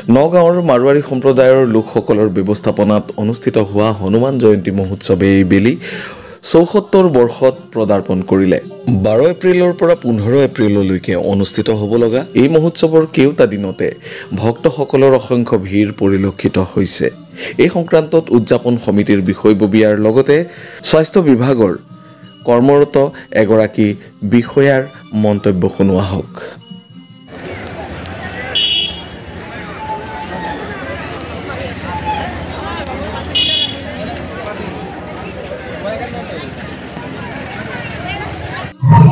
নগাঁৱৰ মাৰোৱাৰী সম্প্ৰদায়ৰ লোকসকলৰ ব্যৱস্থাপনাত অনুষ্ঠিত হোৱা হনুমান জয়ন্তী মহোৎসৱে এইবেলি ৭৪ বৰ্ষত পদাৰ্পণ কৰিলে। 12 এপ্ৰিলৰ পৰা 15 এপ্ৰিললৈকে অনুষ্ঠিত হ'ব লগা এই মহোৎসৱৰ কেওটা দিনতে ভক্তসকলৰ অসংখ্য ভিৰ পৰিলক্ষিত হৈছে। এই সংক্ৰান্তত উদযাপন সমিতিৰ বিষয়ববীয়াৰ লগতে স্বাস্থ্য বিভাগৰ কৰ্মৰত এগৰাকী বিষয়াৰ মন্তব্য শুনোৱা হওক।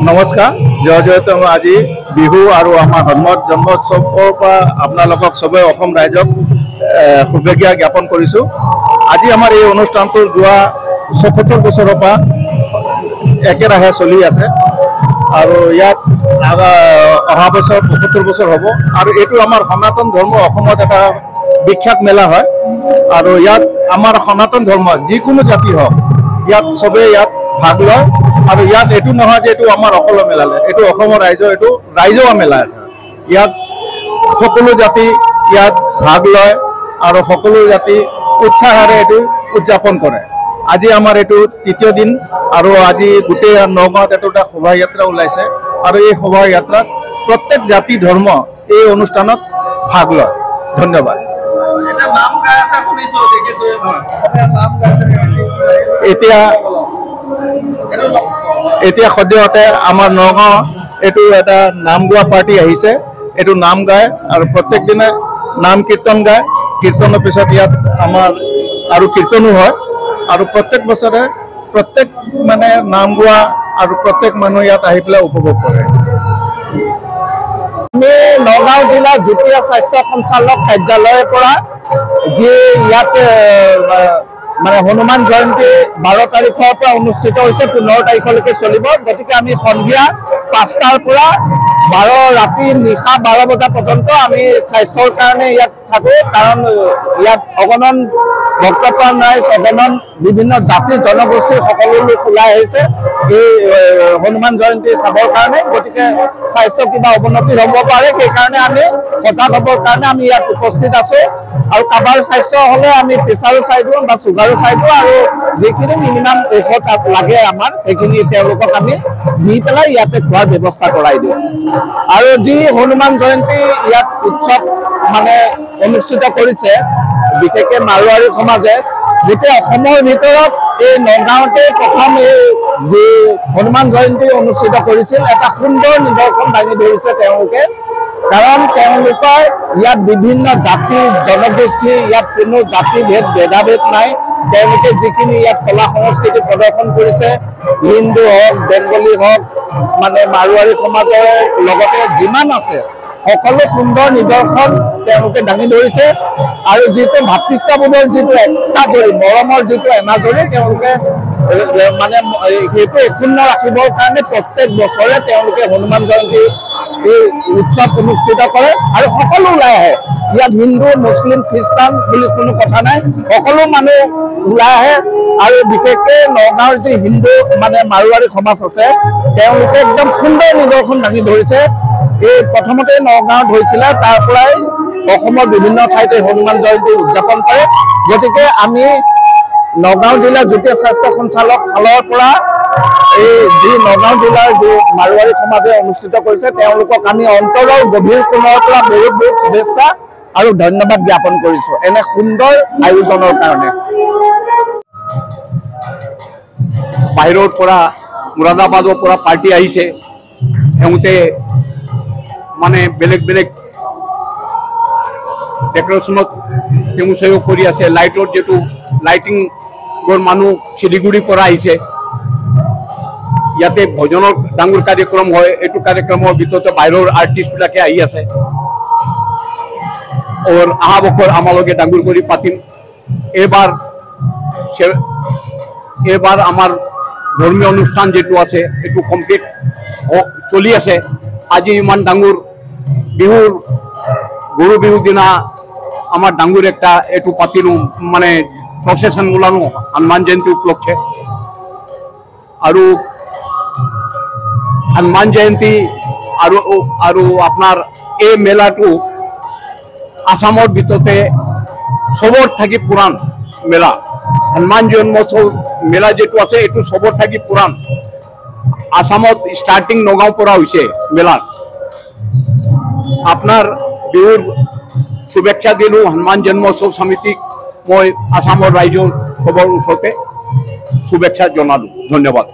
নমস্কাৰ, জয় জয়তে আজি বিহু আৰু আমাৰ হনুমান জন্মোৎসৱৰ পৰা আপোনালোকক চবে অসম ৰাইজক শুভেচ্ছা জ্ঞাপন কৰিছোঁ। আজি আমাৰ এই অনুষ্ঠানটো যোৱা ৭৪ বছৰৰ পৰা একেৰাহে চলি আছে আৰু ইয়াত অহা বছৰ ৭৫ বছৰ হ'ব আৰু এইটো আমাৰ সনাতন ধৰ্ম অসমত এটা বিখ্যাত মেলা হয় আৰু ইয়াত আমাৰ সনাতন ধৰ্ম যিকোনো জাতি হওক ইয়াত চবেই ইয়াত ভাগ লয় আৰু ইয়াত এইটো নহয় যে এইটো আমাৰ অকলে মেলালে, এইটো অসমৰ ৰাইজৰ এইটো ৰাইজৰ মেলা। ইয়াত সকলো জাতি ইয়াত ভাগ লয় আৰু সকলো জাতি উৎসাহেৰে এইটো উদযাপন কৰে। আজি আমাৰ এইটো তৃতীয় দিন আৰু আজি গোটেই নগাঁৱত এটা শোভাযাত্ৰা ওলাইছে আৰু এই শোভাযাত্ৰাত প্ৰত্যেক জাতি ধৰ্ম এই অনুষ্ঠানত ভাগ লয়। ধন্যবাদ। এতিয়া সদ্যহতে আমাৰ নগাঁও এইটো এটা নাম গোৱা পাৰ্টি আহিছে, এইটো নাম গায় আৰু প্ৰত্যেক দিনে নাম কীৰ্তন গায়। কীৰ্তনৰ পিছত ইয়াত আমাৰ আৰু কীৰ্তনো হয় আৰু প্ৰত্যেক বছৰে প্ৰত্যেক মানে নাম গোৱা আৰু প্ৰত্যেক মানুহ ইয়াত আহি পেলাই উপভোগ কৰে। আমি নগাঁও জিলা যুটীয়া স্বাস্থ্য সঞ্চালক কাৰ্যালয়ৰ পৰা যি ইয়াত মানে হনুমান জয়ন্তী 12 তাৰিখৰ পৰা অনুষ্ঠিত হৈছে, 15 তাৰিখলৈকে চলিব। গতিকে আমি সন্ধিয়া 5টাৰ পৰা ৰাতি নিশা 12 বজা পৰ্যন্ত আমি স্বাস্থ্যৰ কাৰণে ইয়াত থাকোঁ, কাৰণ ইয়াত অগণন ভক্তপ্ৰাণ ৰাইজ, অগণন বিভিন্ন জাতি জনগোষ্ঠীৰ সকলো লোক ওলাই আহিছে এই হনুমান জয়ন্তী চাবৰ কাৰণে। গতিকে স্বাস্থ্য কিবা অৱনতি হ'ব পাৰে, সেইকাৰণে আমি সজাগ হ'বৰ কাৰণে আমি ইয়াত উপস্থিত আছোঁ আৰু কাৰোবাৰ স্বাস্থ্য হ'লে আমি প্ৰেছাৰো চাই দিওঁ বা চুগাৰো চাই দিওঁ আৰু যিখিনি মিনিমাম ঔষধ লাগে আমাৰ সেইখিনি তেওঁলোকক আমি দি পেলাই ইয়াতে খোৱাৰ ব্যৱস্থা কৰাই দিওঁ। আৰু যি হনুমান জয়ন্তী ইয়াত উৎসৱ মানে অনুষ্ঠিত কৰিছে, বিশেষকৈ মাৰোৱাৰী সমাজে গোটেই অসমৰ ভিতৰত এই নগাঁৱতে প্ৰথম এই যি হনুমান জয়ন্তী অনুষ্ঠিত কৰিছিল, এটা সুন্দৰ নিদৰ্শন দাঙি ধৰিছে তেওঁলোকে। কাৰণ তেওঁলোকৰ ইয়াত বিভিন্ন জাতি জনগোষ্ঠী, ইয়াত কোনো জাতি ভেদাভেদ নাই। তেওঁলোকে যিখিনি ইয়াত কলা সংস্কৃতি প্ৰদৰ্শন কৰিছে, হিন্দু হওক, বেংগলী হওক, মানে মাৰোৱাৰী সমাজৰ লগতে যিমান আছে সকলো সুন্দৰ নিদৰ্শন তেওঁলোকে দাঙি ধৰিছে আৰু যিটো ভাতৃত্ববোধৰ যিটো এনাজৰী, মৰমৰ যিটো এনাজৰী তেওঁলোকে মানে সেইটো অক্ষুণ্ণ ৰাখিবৰ কাৰণে প্ৰত্যেক বছৰে তেওঁলোকে হনুমান জয়ন্তী এই উৎসৱ অনুষ্ঠিত কৰে আৰু সকলো ওলাই আহে। ইয়াত হিন্দু, মুছলিম, খ্ৰীষ্টান বুলি কোনো কথা নাই, সকলো মানুহ ওলাই আহে আৰু বিশেষকৈ নগাঁৱৰ যি হিন্দু মানে মাৰোৱাৰী সমাজ আছে তেওঁলোকে একদম সুন্দৰ নিদৰ্শন দাঙি ধৰিছে। এই প্ৰথমতে নগাঁৱত হৈছিলে, তাৰ পৰাই অসমৰ বিভিন্ন ঠাইতে হনুমান জয়ন্তী উদযাপন কৰে। গতিকে আমি নগাঁও জিলা যুটীয়া স্বাস্থ্য সঞ্চালক ফালৰ পৰা এই যি নগাঁও জিলাৰ যি মাৰোৱাৰী সমাজে অনুষ্ঠিত কৰিছে তেওঁলোকক আমি অন্তৰৰ গভীৰ কোণৰ পৰা বহুত বহুত শুভেচ্ছা আৰু ধন্যবাদ জ্ঞাপন কৰিছোঁ এনে সুন্দৰ আয়োজনৰ কাৰণে। বাহিৰৰ পৰা মুৰাদাবাদৰ পৰা পাৰ্টি আহিছে, সিহঁতে মানে বেলেগ বেলেগ ডেকৰেশ্যনত তেওঁ সহযোগ কৰি আছে। লাইটৰ যিটো লাইটিঙৰ মানুহ শিলিগুৰিৰ পৰা আহিছে, ইয়াতে ভজনৰ ডাঙৰ কাৰ্যক্ৰম হয়। এইটো কাৰ্যক্ৰমৰ ভিতৰতে বাহিৰৰ আৰ্টিষ্টবিলাকে আহি আছে और अहा बखर आमालोगे डांगुर करी पातिम। एबार आमार धर्मीय अनुष्ठान जेटू आछे एटू कमप्लीट चली आछे। আজি ইমান ডাঙৰ বিহুৰ গৰু বিহু দিনা আমাৰ ডাঙৰ একটা এটু পাতিলো মানে প্ৰসেশন ওলানো হনুমান জয়ন্তী উপলক্ষে। আৰু হনুমান জয়ন্তী আৰু আপনাৰ এই মেলাটো আসামৰ ভিতৰতে সবৰ থাকি পুৰাণ মেলা হনুমান জন্মোৎসৱ মেলা যেটো আছে এইটো সবৰ থাকি পুৰাণ আসামত স্টাৰ্টিং নগাঁও পৰা হৈছে মেলাৰ আপনাৰ বিহুৰ শুভেচ্ছা দিলো হনুমান জন্মোৎসৱ সমিতিক মই আসামৰ ৰাইজৰ সবৰ ওচৰতে শুভেচ্ছা জনালো ধন্যবাদ।